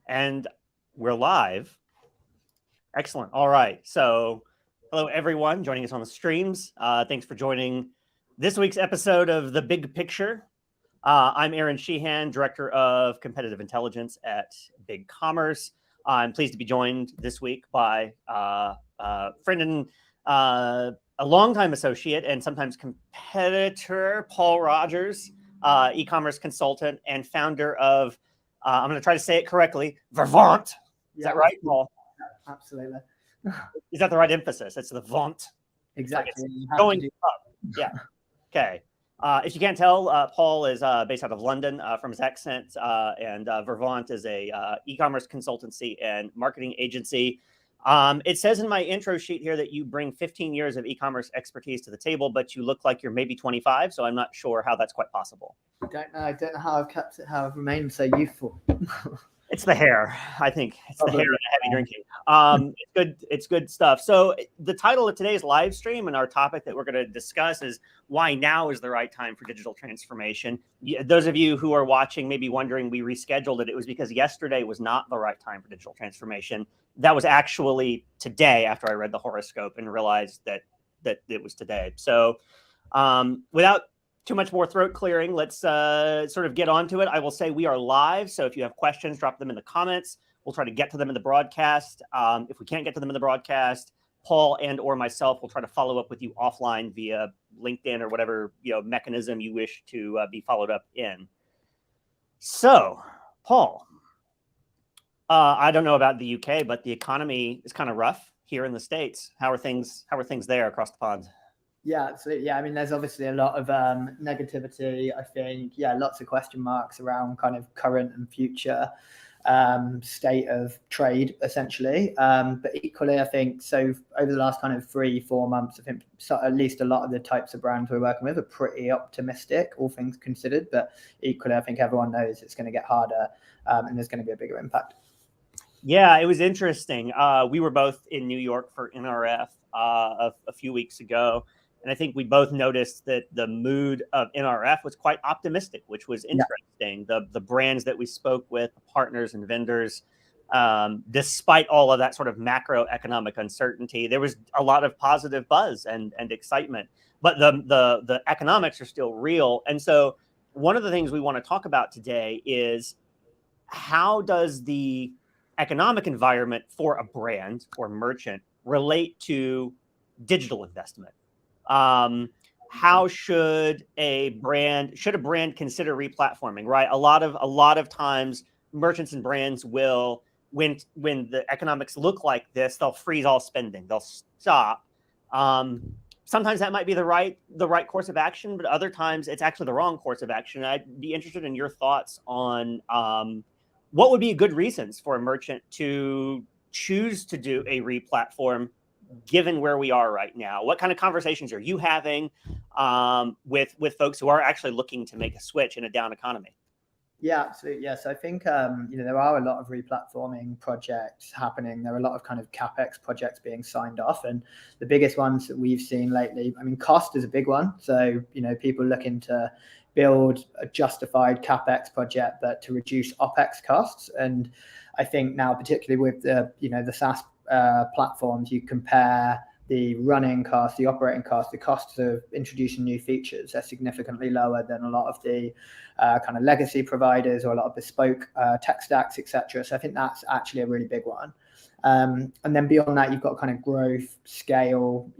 And we're live. Excellent. All right. So hello, everyone joining us on the streams. Thanks for joining this week's episode of The Big Picture. I'm Aaron Sheehan, Director of Competitive Intelligence at BigCommerce. I'm pleased to be joined this week by friend and a longtime associate and sometimes competitor, Paul Rogers, e-commerce consultant and founder of, I'm going to try to say it correctly, Vervant. Is that right, Paul? Absolutely. Is that the right emphasis? It's the vont. Exactly. Like going up. Yeah. Okay. If you can't tell, Paul is based out of London from his accent, and Vervant is a e-commerce consultancy and marketing agency. It says in my intro sheet here that you bring 15 years of e-commerce expertise to the table, but you look like you're maybe 25, so I'm not sure how that's quite possible. I don't know how I've kept it, how I've remained so youthful. It's the hair, I think. It's the hair and the heavy drinking. It's good stuff. So the title of today's live stream and our topic that we're going to discuss is why now is the right time for digital transformation. Those of you who are watching may be wondering we rescheduled it. It was because yesterday was not the right time for digital transformation. That was actually today after I read the horoscope and realized that it was today. So without too much more throat clearing, let's sort of get onto it. I will say we are live, so if you have questions, drop them in the comments. We'll try to get to them in the broadcast. If we can't get to them in the broadcast, Paul and or myself will try to follow up with you offline via LinkedIn or whatever mechanism you wish to be followed up in. So, Paul, I don't know about the UK, but the economy is kind of rough here in the States. How are things there across the pond? Yeah, absolutely. Yeah, I mean, there's obviously a lot of negativity, I think. Yeah, lots of question marks around kind of current and future state of trade, essentially. But equally, I think, so over the last kind of 3-4 months, I think at least a lot of the types of brands we're working with are pretty optimistic, all things considered. But equally, I think everyone knows it's going to get harder and there's going to be a bigger impact. Yeah, it was interesting. We were both in New York for NRF a few weeks ago. And I think we both noticed that the mood of NRF was quite optimistic, which was interesting. Yeah. The brands that we spoke with, the partners and vendors, despite all of that sort of macroeconomic uncertainty, there was a lot of positive buzz and excitement. But the economics are still real. And so one of the things we want to talk about today is how does the economic environment for a brand or merchant relate to digital investment? How should a brand consider replatforming, right? A lot of times merchants and brands will, when the economics look like this, they'll freeze all spending, they'll stop. Sometimes that might be the right course of action, but other times it's actually the wrong course of action. I'd be interested in your thoughts on what would be good reasons for a merchant to choose to do a replatform given where we are right now. What kind of conversations are you having with folks who are actually looking to make a switch in a down economy? Yeah, absolutely. Yes, I think there are a lot of replatforming projects happening. There are a lot of kind of CapEx projects being signed off, and the biggest ones that we've seen lately, I mean, cost is a big one. So people looking to build a justified CapEx project, but to reduce OpEx costs. And I think now, particularly with the SaaS platforms, you compare the running costs, the operating costs, the costs of introducing new features are significantly lower than a lot of the kind of legacy providers or a lot of bespoke tech stacks, etc. So I think that's actually a really big one. And then beyond that, you've got kind of growth, scale,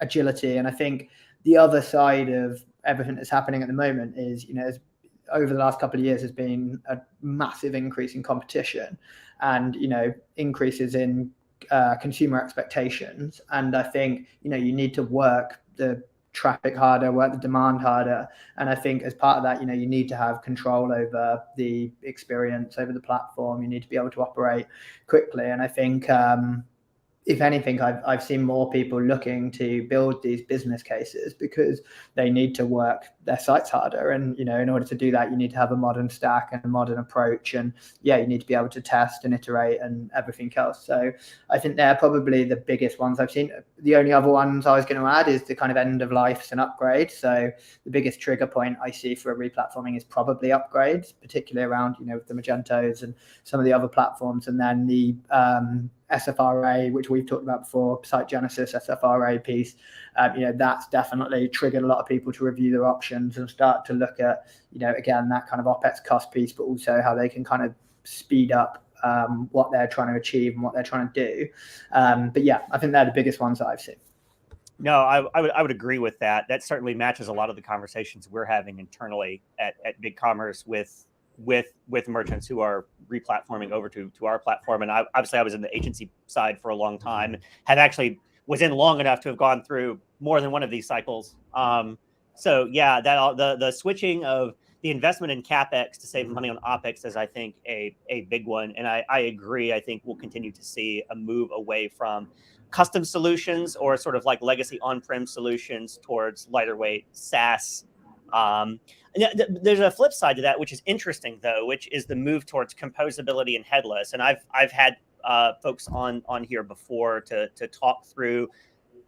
agility. And I think the other side of everything that's happening at the moment is, over the last couple of years, has been a massive increase in competition and, increases in consumer expectations. And I think, you need to work the traffic harder, work the demand harder. And I think as part of that, you need to have control over the experience, over the platform. You need to be able to operate quickly. And I think if anything, I've seen more people looking to build these business cases because they need to work their sites harder. And, in order to do that, you need to have a modern stack and a modern approach. And you need to be able to test and iterate and everything else. So I think they're probably the biggest ones I've seen. The only other ones I was going to add is the kind of end of life and upgrade. So the biggest trigger point I see for replatforming is probably upgrades, particularly around, the Magentos and some of the other platforms. And then the SFRA, which we've talked about before, Site Genesis, SFRA piece, that's definitely triggered a lot of people to review their options and start to look at, again, that kind of OPEX cost piece, but also how they can kind of speed up what they're trying to achieve and what they're trying to do. But yeah, I think they're the biggest ones that I've seen. No, I would agree with that. That certainly matches a lot of the conversations we're having internally at BigCommerce with merchants who are replatforming over to our platform. And obviously I was in the agency side for a long time, was in long enough to have gone through more than one of these cycles. So yeah, the switching of the investment in CapEx to save money on OpEx is, I think, a big one. And I agree. I think we'll continue to see a move away from custom solutions or sort of like legacy on-prem solutions towards lighter weight SaaS. There's a flip side to that, which is interesting though, which is the move towards composability and headless. And I've had folks on here before to talk through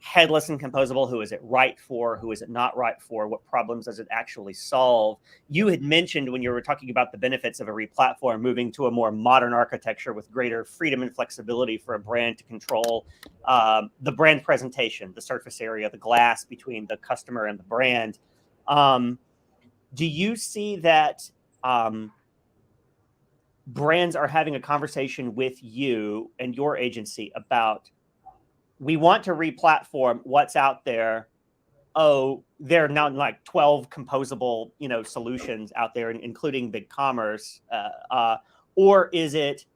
headless and composable. Who is it right for? Who is it not right for? What problems does it actually solve? You had mentioned when you were talking about the benefits of a replatform, moving to a more modern architecture with greater freedom and flexibility for a brand to control the brand presentation, the surface area, the glass between the customer and the brand. Do you see that brands are having a conversation with you and your agency about, we want to replatform what's out there? Oh, there are now like 12 composable, solutions out there, including BigCommerce. Or is it,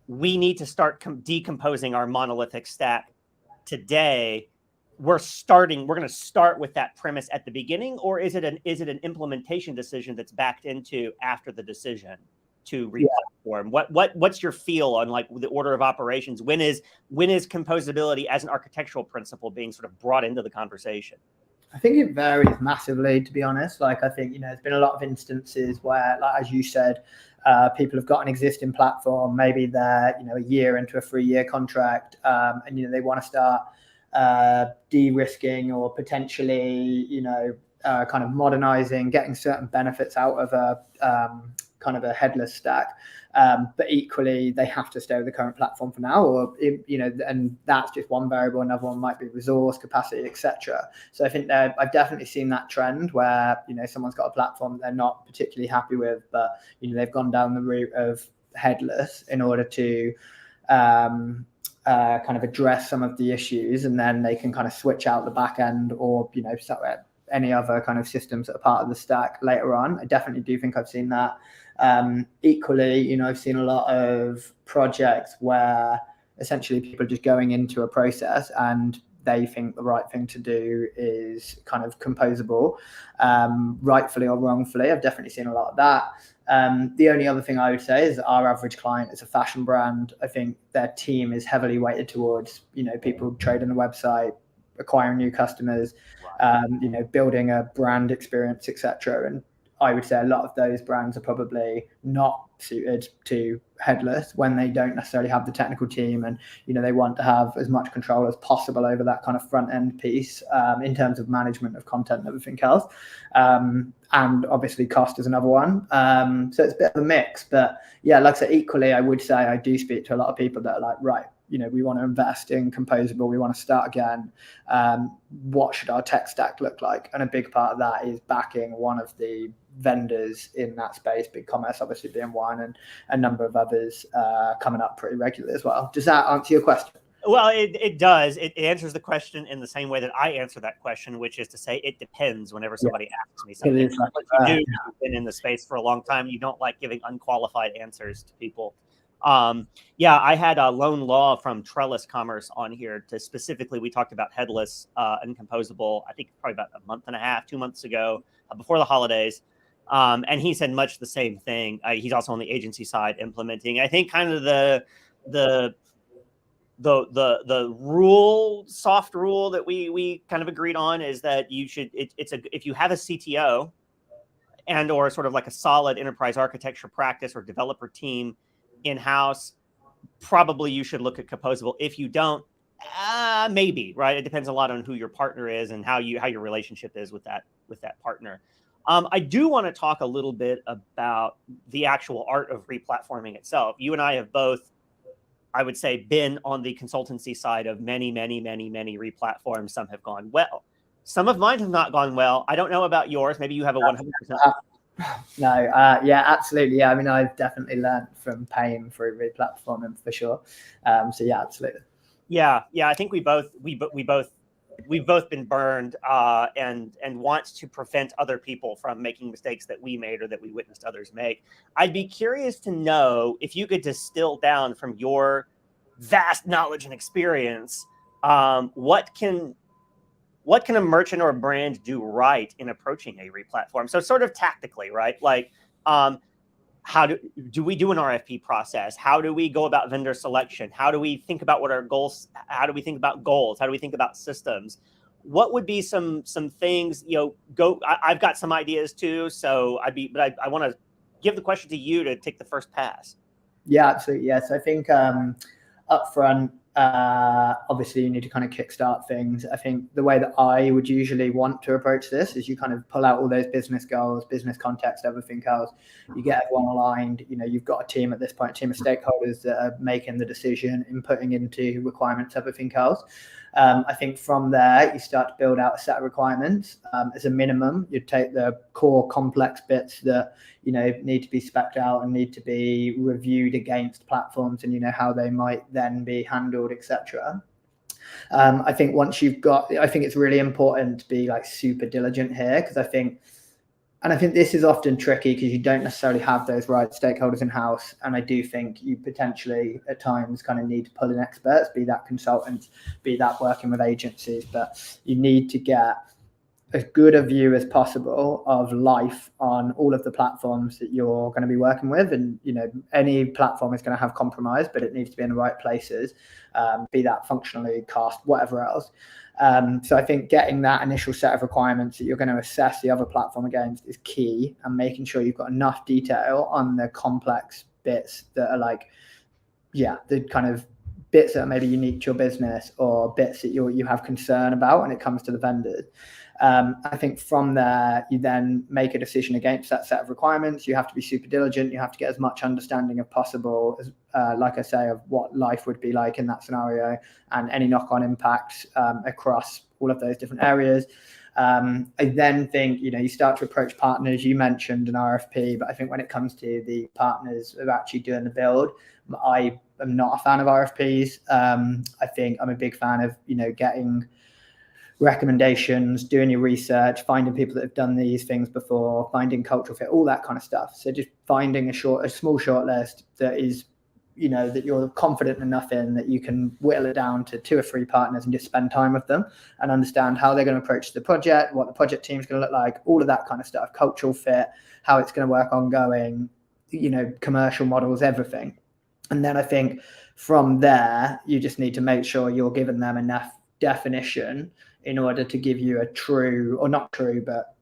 we need to start decomposing our monolithic stack today? We're going to start with that premise at the beginning, or is it an implementation decision that's backed into after the decision to replatform? What's your feel on like the order of operations? When is composability as an architectural principle being sort of brought into the conversation? I think it varies massively, to be honest. Like, I think, there's been a lot of instances where, like, as you said, people have got an existing platform, maybe they're, a year into a 3-year contract, and, they want to start de-risking or potentially, kind of modernizing, getting certain benefits out of a kind of a headless stack. But equally, they have to stay with the current platform for now, or, and that's just one variable. Another one might be resource, capacity, etc. So I think I've definitely seen that trend where, someone's got a platform that they're not particularly happy with, but, they've gone down the route of headless in order to kind of address some of the issues, and then they can kind of switch out the back end or, any other kind of systems that are part of the stack later on. I definitely do think I've seen that. Equally, I've seen a lot of projects where essentially people are just going into a process and they think the right thing to do is kind of composable, rightfully or wrongfully. I've definitely seen a lot of that. The only other thing I would say is our average client is a fashion brand. I think their team is heavily weighted towards, people trading the website, acquiring new customers, building a brand experience, etc. And I would say a lot of those brands are probably not suited to headless when they don't necessarily have the technical team, and they want to have as much control as possible over that kind of front end piece, in terms of management of content and everything else. And obviously cost is another one. So it's a bit of a mix, but yeah, like I said, equally, I would say I do speak to a lot of people that are like, right, we want to invest in composable. We want to start again. What should our tech stack look like? And a big part of that is backing one of the vendors in that space, BigCommerce obviously being one, and a number of others coming up pretty regularly as well. Does that answer your question? Well, it does. It answers the question in the same way that I answer that question, which is to say it depends whenever somebody asks me something. You've been in the space for a long time. You don't like giving unqualified answers to people. I had a Lone Law from Trellis Commerce on here to specifically, we talked about headless and composable, I think probably about a month and a half, 2 months ago, before the holidays. And he said much the same thing. He's also on the agency side implementing. I think kind of the the soft rule that we kind of agreed on is that you should, if you have a CTO and or sort of like a solid enterprise architecture practice or developer team in-house, probably you should look at Composable. If you don't, maybe, right? It depends a lot on who your partner is and how your relationship is with that partner. I do want to talk a little bit about the actual art of replatforming itself. You and I have both, I would say, been on the consultancy side of many replatforms. Some have gone well. Some of mine have not gone well. I don't know about yours. Maybe you have a 100%. No, yeah, absolutely. Yeah, I mean, I've definitely learned from paying through replatforming for sure. So yeah, absolutely. Yeah, I think we've both been burned and want to prevent other people from making mistakes that we made or that we witnessed others make. I'd be curious to know if you could distill down from your vast knowledge and experience, what can a merchant or a brand do right in approaching a replatform? So sort of tactically, right? Like, how do we do an RFP process? How do we go about vendor selection? How do we think about what our goals? How do we think about goals? How do we think about systems? What would be some things? I've got some ideas too. So I want to give the question to you to take the first pass. Yeah, absolutely. Yes, I think upfront, obviously you need to kind of kickstart things. I think the way that I would usually want to approach this is you kind of pull out all those business goals, business context, everything else. You get everyone aligned. You've got a team at this point, a team of stakeholders that are making the decision, inputting into requirements, everything else. I think from there, you start to build out a set of requirements. As a minimum, you take the core complex bits that, need to be spec'd out and need to be reviewed against platforms and, how they might then be handled, etc. I think once you've got, I think it's really important to be like super diligent here, because I think this is often tricky because you don't necessarily have those right stakeholders in house. And I do think you potentially at times kind of need to pull in experts, be that consultants, be that working with agencies, but you need to get as good a view as possible of life on all of the platforms that you're going to be working with. And, any platform is going to have compromise, but it needs to be in the right places, be that functionally, cost, whatever else. So I think getting that initial set of requirements that you're going to assess the other platform against is key, and making sure you've got enough detail on the complex bits that are like, the kind of bits that are maybe unique to your business or bits that you have concern about when it comes to the vendors. I think from there, you then make a decision against that set of requirements. You have to be super diligent. You have to get as much understanding as possible, as, like I say, of what life would be like in that scenario and any knock-on impacts across all of those different areas. I then think, you start to approach partners. You mentioned an RFP, but I think when it comes to the partners of actually doing the build, I am not a fan of RFPs. I think I'm a big fan of, getting recommendations, doing your research, finding people that have done these things before, finding cultural fit, all that kind of stuff. So just finding a small short list that is, that you're confident enough in that you can whittle it down to 2 or 3 partners and just spend time with them and understand how they're going to approach the project, what the project team is going to look like, all of that kind of stuff, cultural fit, how it's going to work ongoing, commercial models, everything. And then I think from there, you just need to make sure you're giving them enough definition in order to give you a true, or not true, but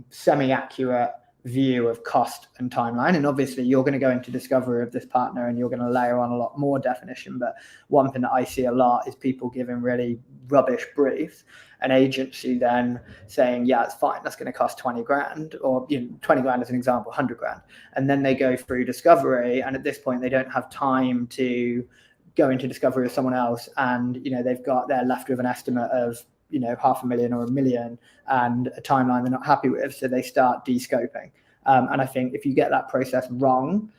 semi-accurate view of cost and timeline. And obviously you're going to go into discovery of this partner and you're going to layer on a lot more definition. But one thing that I see a lot is people giving really rubbish briefs, an agency then saying, yeah, it's fine, that's going to cost 20 grand, or 20 grand as an example, 100 grand. And then they go through discovery, and at this point they don't have time to go into discovery with someone else, and they're left with an estimate of $500,000 or $1 million and a timeline they're not happy with, so they start de-scoping. And I think if you get that process wrong,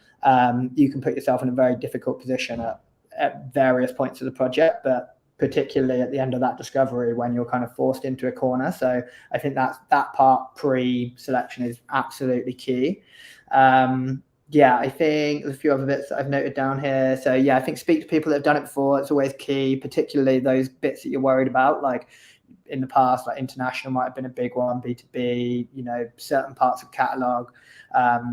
you can put yourself in a very difficult position at various points of the project, but particularly at the end of that discovery when you're kind of forced into a corner. So I think that part pre-selection is absolutely key. I think there's a few other bits that I've noted down here. So I think speak to people that have done it before. It's always key, particularly those bits that you're worried about, like in the past, like international might have been a big one, B2B, certain parts of catalog,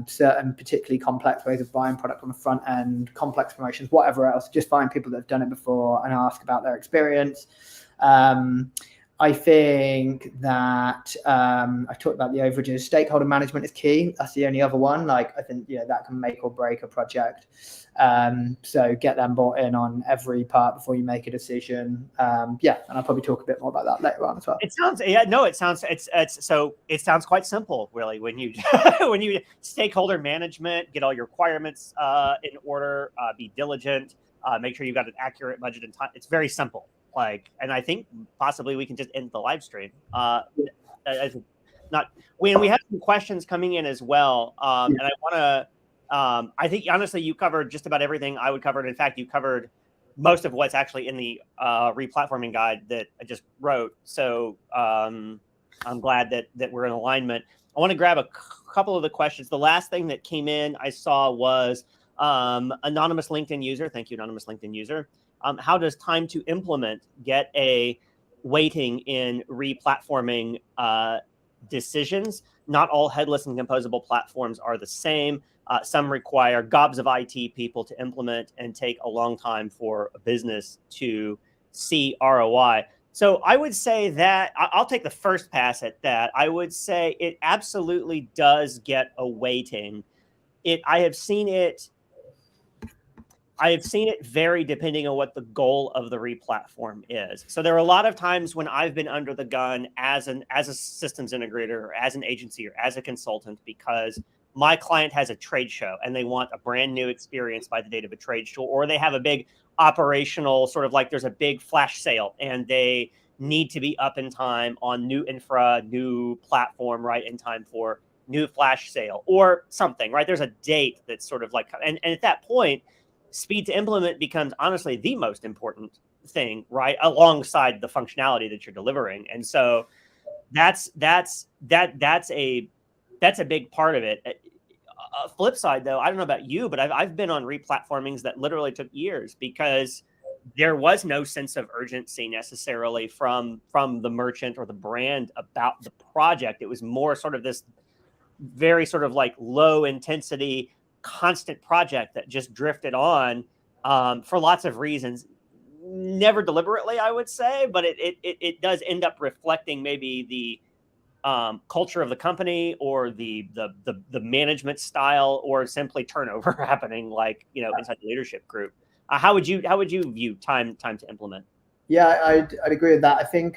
certain particularly complex ways of buying product on the front end, complex promotions, whatever else. Just find people that have done it before and ask about their experience. I think that I talked about the overages. Stakeholder management is key. That's the only other one. Like, I think that can make or break a project. So get them bought in on every part before you make a decision. And I'll probably talk a bit more about that later on as well. It sounds quite simple, really, when you when you stakeholder management, get all your requirements in order, be diligent, make sure you got an accurate budget and time. It's very simple. And I think possibly we can just end the live stream. We have some questions coming in as well, and I want to. I think honestly, you covered just about everything I would cover. In fact, you covered most of what's actually in the replatforming guide that I just wrote. So I'm glad that we're in alignment. I want to grab a couple of the questions. The last thing that came in I saw was anonymous LinkedIn user. Thank you, anonymous LinkedIn user. How does time to implement get a weighting in replatforming decisions? Not all headless and composable platforms are the same. Some require gobs of IT people to implement and take a long time for a business to see ROI. So I would say that I'll take the first pass at that. I would say it absolutely does get a weighting. I have seen it vary depending on what the goal of the replatform is. So there are a lot of times when I've been under the gun as a systems integrator or as an agency or as a consultant because my client has a trade show and they want a brand new experience by the date of a trade show, or they have a big operational sort of like there's a big flash sale and they need to be up in time on new infra, new platform, right, in time for new flash sale or something, right? There's a date that's sort of like, and at that point, speed to implement becomes honestly the most important thing, right? Alongside the functionality that you're delivering. And so that's a big part of it. Flip side though, I don't know about you, but I've been on replatformings that literally took years because there was no sense of urgency necessarily from the merchant or the brand about the project. It was more sort of this very sort of like low intensity, constant project that just drifted on for lots of reasons. Never deliberately, I would say, but it does end up reflecting maybe the culture of the company or the management style or simply turnover happening inside the leadership group. How would you view time to implement? Yeah, I'd agree with that. I think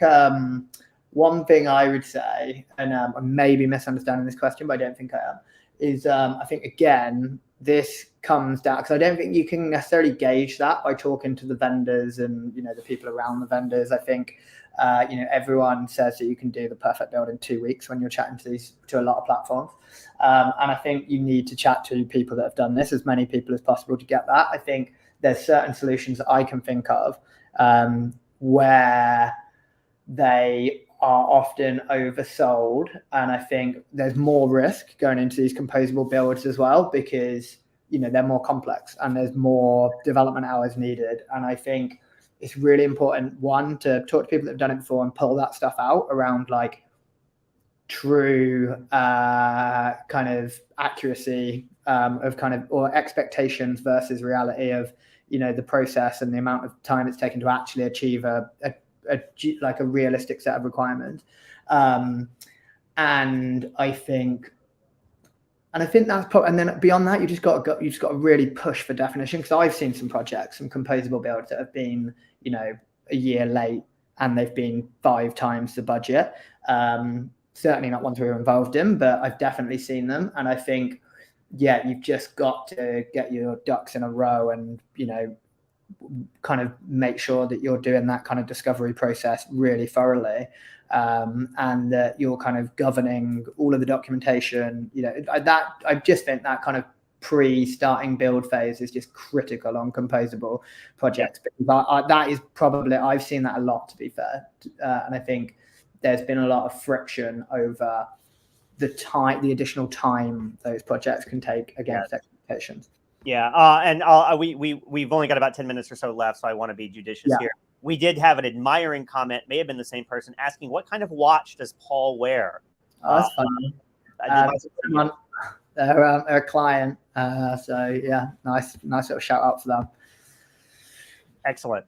one thing I would say, and I may be misunderstanding this question, but I don't think I am, is I think, again, this comes down, because I don't think you can necessarily gauge that by talking to the vendors and, the people around the vendors. I think, everyone says that you can do the perfect build in 2 weeks when you're chatting to a lot of platforms. And I think you need to chat to people that have done this, as many people as possible to get that. I think there's certain solutions that I can think of where they are often oversold, and I think there's more risk going into these composable builds as well because they're more complex and there's more development hours needed. And I think it's really important, one, to talk to people that have done it before and pull that stuff out around like true kind of accuracy of kind of, or expectations versus reality of the process and the amount of time it's taken to actually achieve a realistic set of requirements. And I think that's probably, and then beyond that, you just got to really push for definition. Because I've seen some projects, some composable builds that have been, a year late and they've been 5 times the budget. Certainly not ones we were involved in, but I've definitely seen them. And I think, you've just got to get your ducks in a row and, kind of make sure that you're doing that kind of discovery process really thoroughly, and that you're kind of governing all of the documentation. I just think that kind of pre-starting build phase is just critical on composable projects. Because that is probably, I've seen that a lot, to be fair, and I think there's been a lot of friction over the additional time those projects can take against expectations. Yeah, and we've only got about 10 minutes or so left, so I want to be judicious here. we did have an admiring comment, may have been the same person, asking what kind of watch does Paul wear? Oh, that's funny. They're a client. So yeah, nice little shout out for them. Excellent.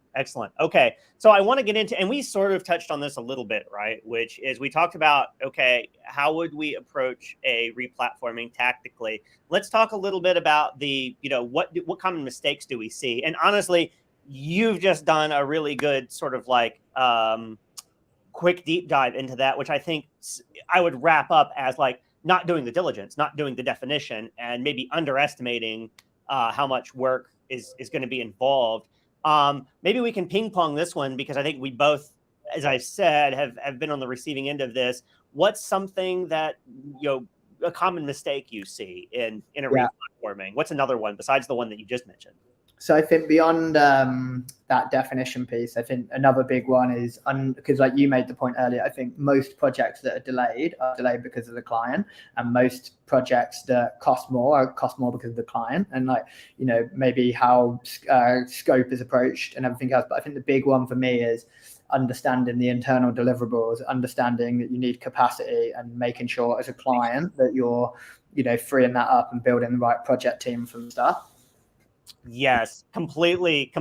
Okay, so I want to get into, and we sort of touched on this a little bit, right? Which is we talked about, okay, how would we approach a replatforming tactically? Let's talk a little bit about the, what common mistakes do we see? And honestly, you've just done a really good sort of like quick deep dive into that, which I think I would wrap up as like not doing the diligence, not doing the definition, and maybe underestimating how much work is going to be involved. Maybe we can ping pong this one, because I think we both, as I said, have been on the receiving end of this. What's something that, a common mistake you see in a replatforming? What's another one besides the one that you just mentioned? So I think beyond that definition piece, I think another big one is, because like you made the point earlier, I think most projects that are delayed because of the client, and most projects that cost more because of the client, and like, maybe how scope is approached and everything else. But I think the big one for me is understanding the internal deliverables, understanding that you need capacity, and making sure as a client that you're, freeing that up and building the right project team from the start. Yes, completely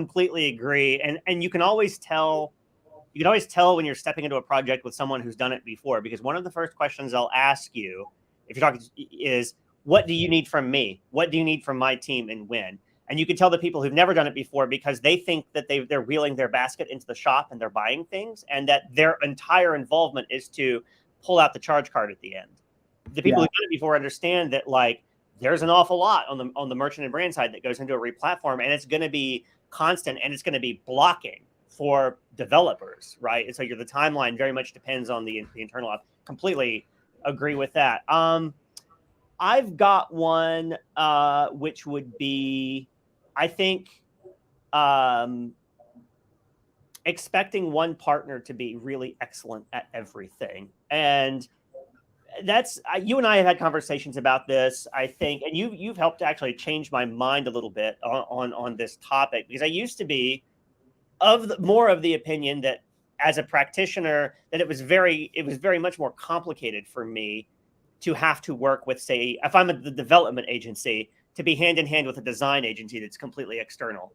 agree. And you can always tell when you're stepping into a project with someone who's done it before, because one of the first questions they'll ask you if you're talking is, what do you need from me? What do you need from my team, and when? And you can tell the people who've never done it before, because they think that they're wheeling their basket into the shop and they're buying things, and that their entire involvement is to pull out the charge card at the end. The people who've done it before understand that, like, there's an awful lot on the merchant and brand side that goes into a replatform, and it's going to be constant, and it's going to be blocking for developers, right? And so the timeline very much depends on the internal. I completely agree with that. I've got one, which would be, I think, expecting one partner to be really excellent at everything. And that's, you and I have had conversations about this, I think, and you've helped to actually change my mind a little bit on this topic, because I used to be more of the opinion that as a practitioner, that it was very much more complicated for me to have to work with, say, if I'm the development agency, to be hand in hand with a design agency that's completely external.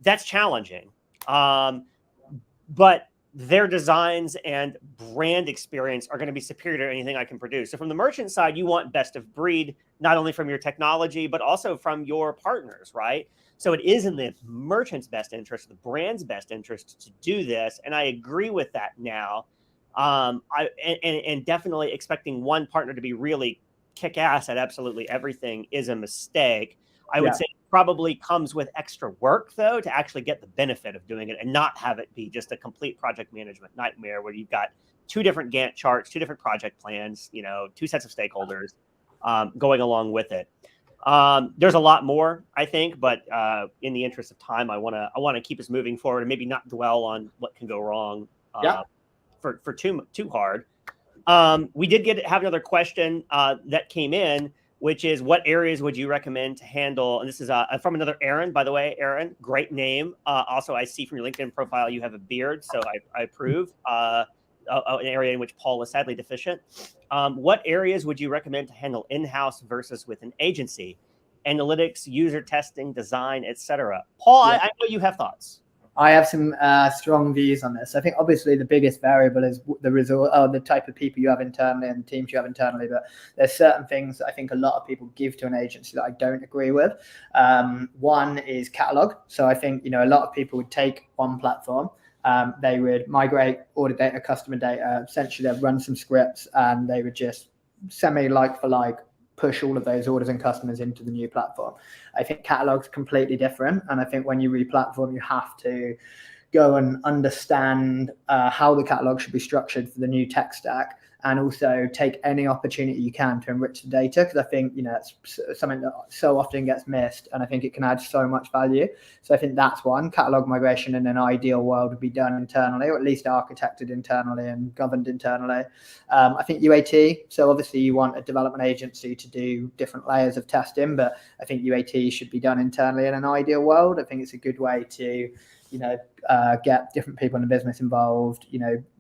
That's challenging. But their designs and brand experience are going to be superior to anything I can produce. So from the merchant side, you want best of breed, not only from your technology, but also from your partners, right? So it is in the merchant's best interest, the brand's best interest to do this. And I agree with that now. And definitely expecting one partner to be really kick ass at absolutely everything is a mistake. I would say it probably comes with extra work, though, to actually get the benefit of doing it and not have it be just a complete project management nightmare where you've got 2 different Gantt charts, 2 different project plans, 2 sets of stakeholders going along with it. There's a lot more, I think, but in the interest of time, I want to keep us moving forward and maybe not dwell on what can go wrong for too hard. We did have another question that came in, which is, what areas would you recommend to handle? And this is from another Aaron, by the way. Aaron, great name. Also, I see from your LinkedIn profile you have a beard, so I approve. An area in which Paul is sadly deficient. What areas would you recommend to handle in-house versus with an agency? Analytics, user testing, design, etc. Paul, I know you have thoughts. I have some strong views on this. I think obviously the biggest variable is the type of people you have internally and the teams you have internally. But there's certain things that I think a lot of people give to an agency that I don't agree with. One is catalog. So I think, a lot of people would take one platform. They would migrate order data, customer data. Essentially, they'd run some scripts and they would just like for like push all of those orders and customers into the new platform. I think catalog's completely different. And I think when you replatform, you have to go and understand how the catalog should be structured for the new tech stack, and also take any opportunity you can to enrich the data, because I think it's something that so often gets missed, and I think it can add so much value. So I think that's one. Catalog migration in an ideal world would be done internally, or at least architected internally and governed internally. I think UAT, so obviously you want a development agency to do different layers of testing, but I think UAT should be done internally in an ideal world. I think it's a good way to get different people in the business involved.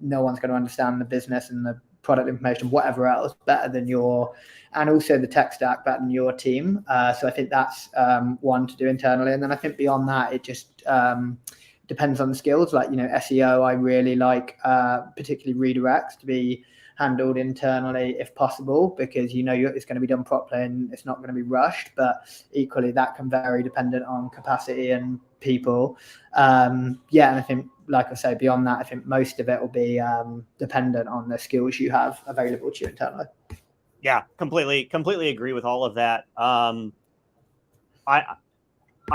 No one's going to understand the business and the product information, whatever else, better than and also the tech stack better than your team. So I think that's one to do internally. And then I think beyond that, it just depends on the skills. Like, SEO, I really like particularly redirects to be handled internally if possible, because it's going to be done properly and it's not going to be rushed. But equally, that can vary dependent on capacity and people. And I think, like I say, beyond that, I think most of it will be dependent on the skills you have available to you internally. Yeah, completely agree with all of that. I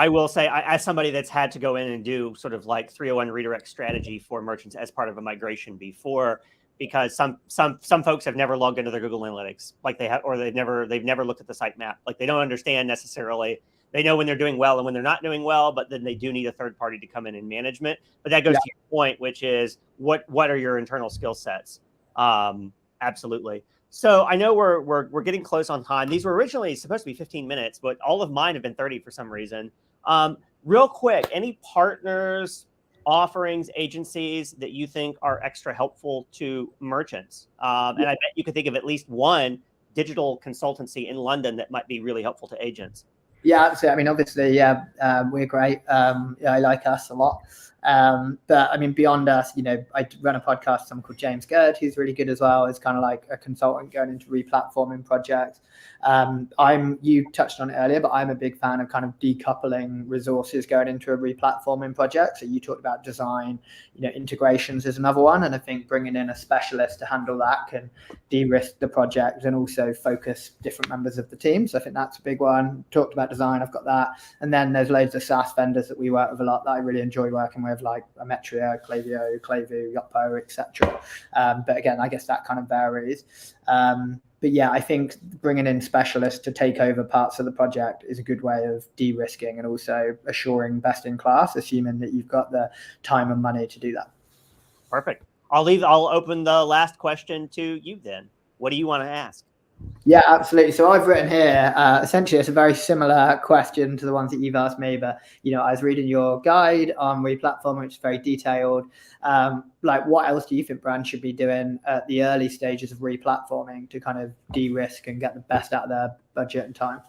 will say, as somebody that's had to go in and do sort of like 301 redirect strategy for merchants as part of a migration before, because some folks have never logged into their Google Analytics, like they have, or they've never looked at the sitemap. Like, they don't understand necessarily. They know when they're doing well and when they're not doing well, but then they do need a third party to come in management. But that goes to your point, which is what are your internal skill sets? Absolutely. So I know we're getting close on time. These were originally supposed to be 15 minutes, but all of mine have been 30 for some reason. Real quick, any partners, offerings, agencies that you think are extra helpful to merchants? And I bet you could think of at least one digital consultancy in London that might be really helpful to agents. Yeah, absolutely. I mean, obviously, we're great. I like us a lot. But I mean, beyond us, I run a podcast with someone called James Gerd, who's really good as well. It's kind of like a consultant going into replatforming projects. You touched on it earlier, but I'm a big fan of kind of decoupling resources going into a replatforming project. So you talked about design, integrations is another one. And I think bringing in a specialist to handle that can de-risk the project and also focus different members of the team. So I think that's a big one. Talked about design, I've got that. And then there's loads of SaaS vendors that we work with a lot that I really enjoy working with, like Ametria, Klaviyo, Yotpo, etc. But again, I guess that kind of varies. But I think bringing in specialists to take over parts of the project is a good way of de-risking and also assuring best in class, assuming that you've got the time and money to do that. Perfect. I'll open the last question to you then. What do you want to ask? Yeah, absolutely. So I've written here, essentially, it's a very similar question to the ones that you've asked me, but, I was reading your guide on Replatform, which is very detailed. Like, what else do you think brands should be doing at the early stages of replatforming to kind of de-risk and get the best out of their budget and time?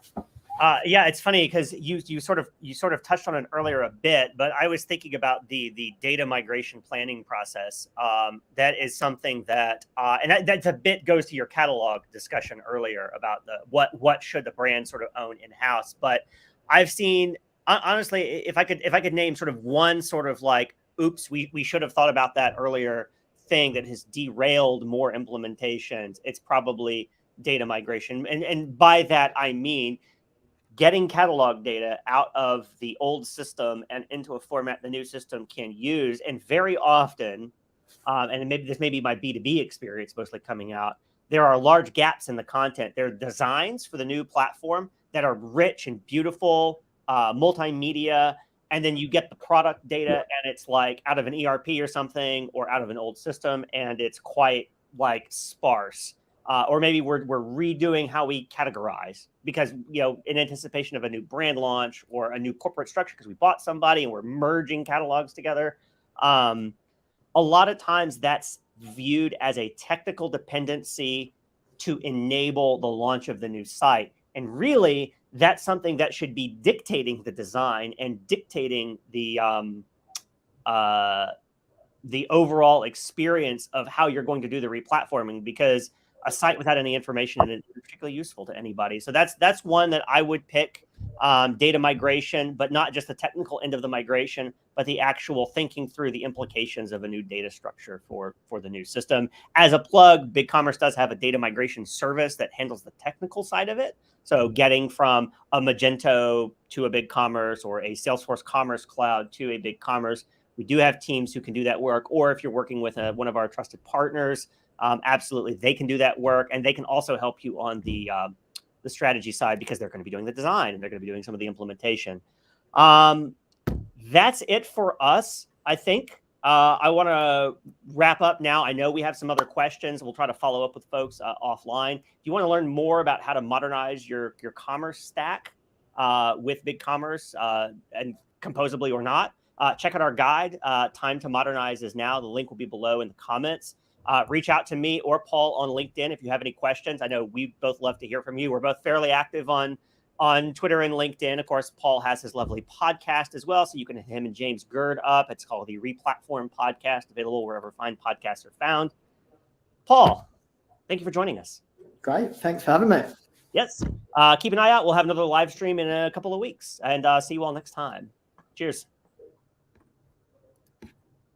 It's funny because you sort of touched on it earlier a bit, but I was thinking about the data migration planning process. That is something that, and that's a bit goes to your catalog discussion earlier about what should the brand sort of own in-house. But I've seen, honestly, if I could name sort of one sort of like, oops, we should have thought about that earlier thing that has derailed more implementations, it's probably data migration. And by that, I mean getting catalog data out of the old system and into a format the new system can use. And very often, and maybe this may be my B2B experience mostly coming out, there are large gaps in the content. There are designs for the new platform that are rich and beautiful, multimedia, and then you get the product data and it's like out of an ERP or something or out of an old system, and it's quite like sparse. Or maybe we're redoing how we categorize because, in anticipation of a new brand launch or a new corporate structure because we bought somebody and we're merging catalogs together. A lot of times that's viewed as a technical dependency to enable the launch of the new site. And really, that's something that should be dictating the design and dictating the overall experience of how you're going to do the replatforming, because a site without any information isn't particularly useful to anybody. So that's one that I would pick, data migration, but not just the technical end of the migration, but the actual thinking through the implications of a new data structure for the new system. As a plug, BigCommerce does have a data migration service that handles the technical side of it. So getting from a Magento to a BigCommerce or a Salesforce Commerce Cloud to a BigCommerce, we do have teams who can do that work. Or if you're working with one of our trusted partners, absolutely, they can do that work, and they can also help you on the strategy side because they're going to be doing the design and they're going to be doing some of the implementation. That's it for us, I think. I want to wrap up now. I know we have some other questions. We'll try to follow up with folks offline. If you want to learn more about how to modernize your commerce stack with BigCommerce and composably or not, check out our guide. Time to Modernize is now. The link will be below in the comments. Reach out to me or Paul on LinkedIn if you have any questions. I know we both love to hear from you. We're both fairly active on Twitter and LinkedIn. Of course, Paul has his lovely podcast as well, so you can hit him and James Gerd up. It's called the Replatform Podcast, available wherever fine podcasts are found. Paul, thank you for joining us. Great. Thanks for having me. Yes. Keep an eye out. We'll have another live stream in a couple of weeks, and see you all next time. Cheers.